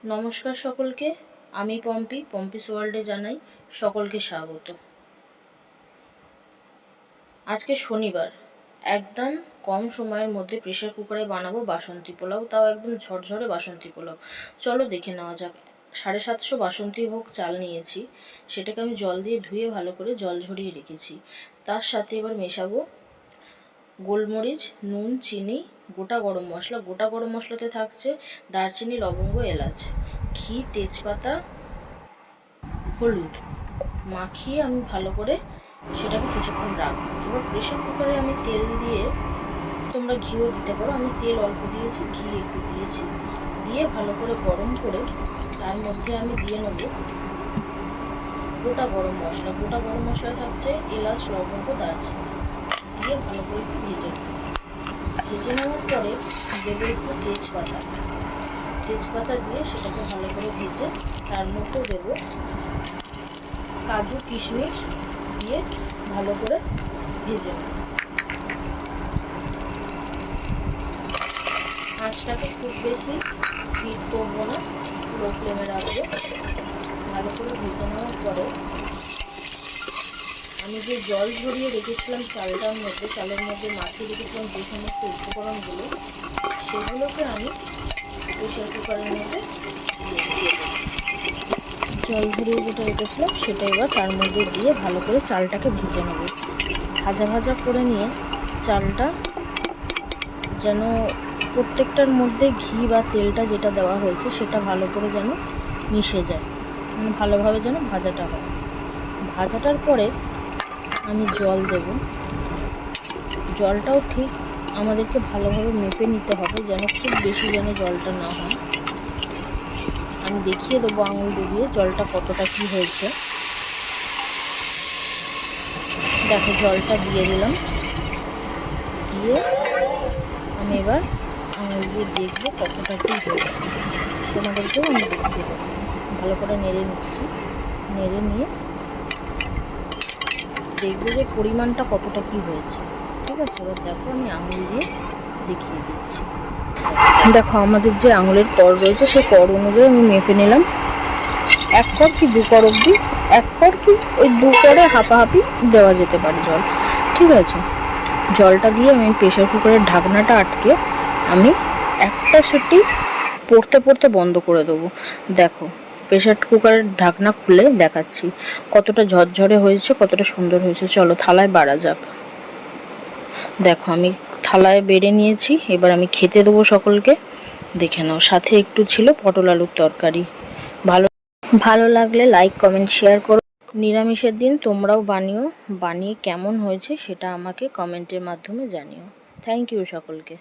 নমস্কার সকলকে, আমি পম্পিস ওয়ার্ল্ডে জানাই সকলকে স্বাগত। আজকে শনিবার, একদম কম সময়ের মধ্যে প্রেসার কুকারে বানাবো বাসন্তী পোলাও, তাও একদম ঝরঝরে বাসন্তী পোলাও। চলো দেখে নেওয়া যাক। 750 বাসন্তী ভোগ চাল নিয়েছি, সেটাকে আমি জল দিয়ে ধুয়ে ভালো করে জল ঝরিয়ে রেখেছি। তার সাথে এবার মেশাবো গোলমরিচ, নুন, চিনি, গোটা গরম মশলা। গোটা গরম মশলাতে থাকছে দারচিনি, লবঙ্গ, এলাচ, ঘি, তেজপাতা, হলুদ মাখিয়ে আমি ভালো করে সেটাকে কিছুক্ষণ রাখবো। এবার প্রেশার কুকারে আমি তেল দিয়ে, তোমরা ঘিও দিতে পারো, আমি তেল অল্প দিয়েছি, ঘি একটু দিয়েছি, দিয়ে ভালো করে গরম করে তার মধ্যে আমি দিয়ে নেব গোটা গরম মশলা। গোটা গরম মশলা থাকছে এলাচ, লবঙ্গ, দারচিনি, দিয়ে ভালো করে ভেজে নেওয়ার পরে দেবো একটু তেজপাতা দিয়ে সেটাকে ভালো করে ভেজে তার মধ্যে দেবো কাজু, কিশমিশ দিয়ে ভালো করে ভেজে নেব। আঁচটাকে খুব বেশি হিট করবো না, লো ফ্লেমে রাখবো। ভালো করে ভেজে নেওয়ার পরে আমি যে জল ঝরিয়ে রেখেছিলাম চালের মধ্যে মাখিয়ে রেখেছিলাম যে সমস্ত উপকরণগুলো, সেগুলোকে আমি প্রেশার কুকারের মধ্যে দিয়ে দেবো। জল ঝরিয়ে যেটা রেখেছিলাম সেটা এবার তার মধ্যে দিয়ে ভালো করে চালটাকে ভেজে নেব। ভাজা করে নিয়ে চালটা যেন প্রত্যেকটার মধ্যে ঘি বা তেলটা যেটা দেওয়া হয়েছে সেটা ভালো করে যেন মিশে যায়, মানে ভালোভাবে যেন ভাজাটা হয়। ভাজাটার পরে আমি জল দেব। জলটাও ঠিক আমাদেরকে ভালোভাবে মেপে নিতে হবে, যেন খুব বেশি যেন জলটা না হয়। আমি দেখিয়ে দেবো আঙুল ডুবিয়ে জলটা কতটা কি হয়েছে। দেখো জলটা দিয়ে দিলাম, দিয়ে আমি এবার আঙুল দিয়ে দেখবো কতটা কি হয়েছে, তোমাদেরকেও আমি দেখিয়ে দেবো। ভালো করে নেড়ে নিচ্ছি, নেড়ে নিয়ে দেখবো যে পরিমাণটা কতটা কি হয়েছে। ঠিক আছে, এবার দেখো আমি আঙুল দিয়ে দেখিয়ে দিচ্ছি। দেখো আমাদের যে আঙুলের কর রয়েছে সেই কর অনুযায়ী আমি মেপে নিলাম। 1 কর কি 2 কর অবধি, 1 কর কি ওই 2 করে হাঁপাহাঁপি দেওয়া যেতে পারে জল। ঠিক আছে, জলটা দিয়ে আমি প্রেশার কুকারের ঢাকনাটা আটকে আমি একটা সিটি পড়তে বন্ধ করে দেবো। দেখো প্রেশার কুকারের ঢাকনা খুলে দেখাচ্ছি কতটা ঝরঝরে হয়েছে, কতটা সুন্দর হয়েছে। চলো থালায় বাড়া যাক। দেখো আমি থালায় বেড়ে নিয়েছি, এবার আমি খেতে দেবো সকলকে। দেখে নাও, সাথে একটু ছিল পটল আলুর তরকারি। ভালো লাগলে লাইক, কমেন্ট, শেয়ার করো। নিরামিষের দিন তোমরাও বানিয়ে কেমন হয়েছে সেটা আমাকে কমেন্টের মাধ্যমে জানিও। থ্যাংক ইউ সকলকে।